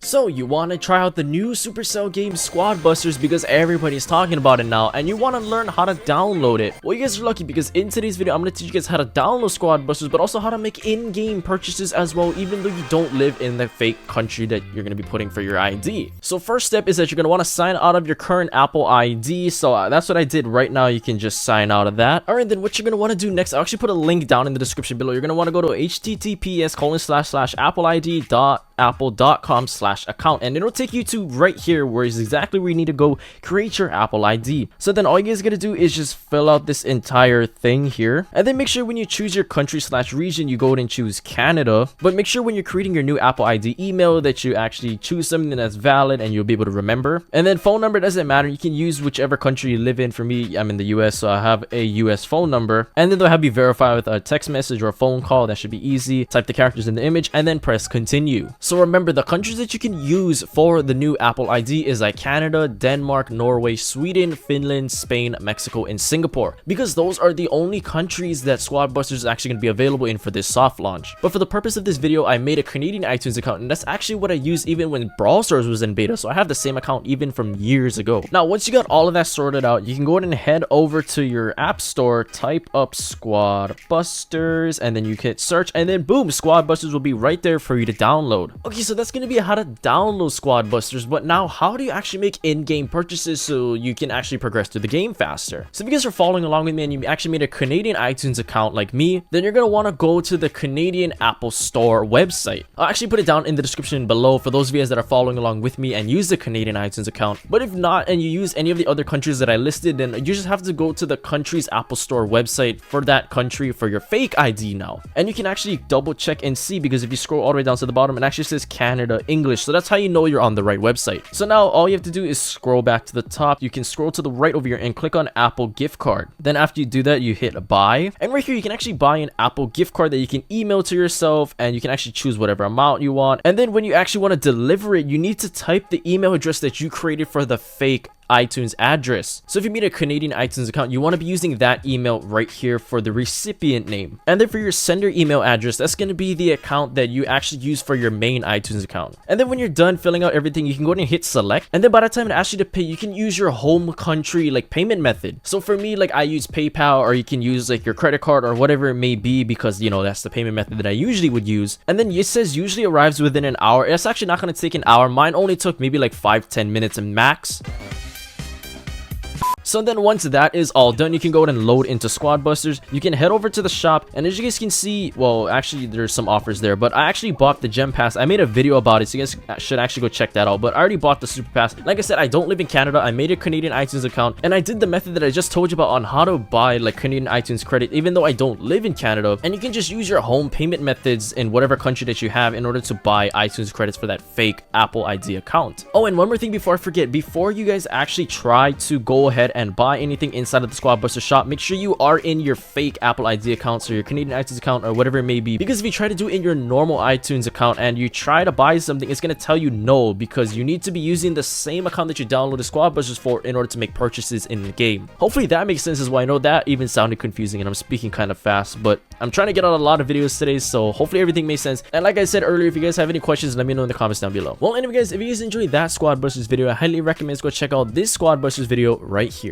So you want to try out the new Supercell game Squad Busters because everybody's talking about it now, and you want to learn how to download it. Well, you guys are lucky because in today's video I'm going to teach you guys how to download Squad Busters, but also how to make in-game purchases as well, even though you don't live in the fake country that you're going to be putting for your ID. So first step is that you're going to want to sign out of your current Apple ID. So that's what I did right now. You can just sign out of that. All right, then what you're going to want to do next, I'll actually put a link down in the description below. You're going to want to go to https://appleid.apple.com/account, and it'll take you to right here where is exactly where you need to go create your Apple ID. So then all you guys gotta do is just fill out this entire thing here, and then make sure when you choose your country/region you go ahead and choose Canada, but make sure when you're creating your new Apple ID email that you actually choose something that's valid and you'll be able to remember. And then phone number doesn't matter, you can use whichever country you live in. For me, I'm in the US, so I have a US phone number, and then they'll have you verify with a text message or a phone call. That should be easy. Type the characters in the image and then press continue. So remember, the countries that you can use for the new Apple ID is like Canada, Denmark, Norway, Sweden, Finland, Spain, Mexico, and Singapore, because those are the only countries that Squad Busters is actually going to be available in for this soft launch. But for the purpose of this video, I made a Canadian iTunes account, and that's actually what I used even when Brawl Stars was in beta, so I have the same account even from years ago. Now once you got all of that sorted out, you can go ahead and head over to your app store, type up Squad Busters, and then you hit search, and then boom, Squad Busters will be right there for you to download. Okay, so that's going to be how to download Squad Busters, but now how do you actually make in-game purchases so you can actually progress through the game faster? So if you guys are following along with me and you actually made a Canadian iTunes account like me, then you're going to want to go to the Canadian Apple Store website. I'll actually put it down in the description below for those of you guys that are following along with me and use the Canadian iTunes account. But if not, and you use any of the other countries that I listed, then you just have to go to the country's Apple Store website for that country for your fake ID now. And you can actually double check and see, because if you scroll all the way down to the bottom, it actually says Canada English, so that's how you know you're on the right website. So now all you have to do is scroll back to the top. You can scroll to the right over here and click on Apple gift card. Then after you do that, you hit buy, and right here you can actually buy an Apple gift card that you can email to yourself, and you can actually choose whatever amount you want. And then when you actually want to deliver it, you need to type the email address that you created for the fake iTunes address. So if you made a Canadian iTunes account, you want to be using that email right here for the recipient name. And then for your sender email address, that's going to be the account that you actually use for your main iTunes account. And then when you're done filling out everything, you can go ahead and hit select, and then by the time it asks you to pay, you can use your home country like payment method. So for me, like I use PayPal, or you can use like your credit card or whatever it may be, because you know that's the payment method that I usually would use. And then it says usually arrives within an hour. It's actually not going to take an hour. Mine only took maybe like 5-10 minutes max. So then once that is all done, you can go ahead and load into Squad Busters. You can head over to the shop, and as you guys can see, well, actually there's some offers there, but I actually bought the Gem Pass. I made a video about it, so you guys should actually go check that out. But I already bought the Super Pass. Like I said, I don't live in Canada. I made a Canadian iTunes account, and I did the method that I just told you about on how to buy like Canadian iTunes credit, even though I don't live in Canada. And you can just use your home payment methods in whatever country that you have in order to buy iTunes credits for that fake Apple ID account. Oh, and one more thing before I forget, before you guys actually try to go ahead and buy anything inside of the Squad Buster shop, make sure you are in your fake Apple ID account, so your Canadian iTunes account or whatever it may be, because if you try to do it in your normal iTunes account and you try to buy something, it's going to tell you no, because you need to be using the same account that you downloaded Squad Busters for in order to make purchases in the game. Hopefully that makes sense as well. I know that even sounded confusing and I'm speaking kind of fast, but I'm trying to get out a lot of videos today, so hopefully everything makes sense. And like I said earlier, if you guys have any questions, let me know in the comments down below. Well, anyway guys, if you guys enjoyed that Squad Busters video, I highly recommend go check out this Squad Busters video right here.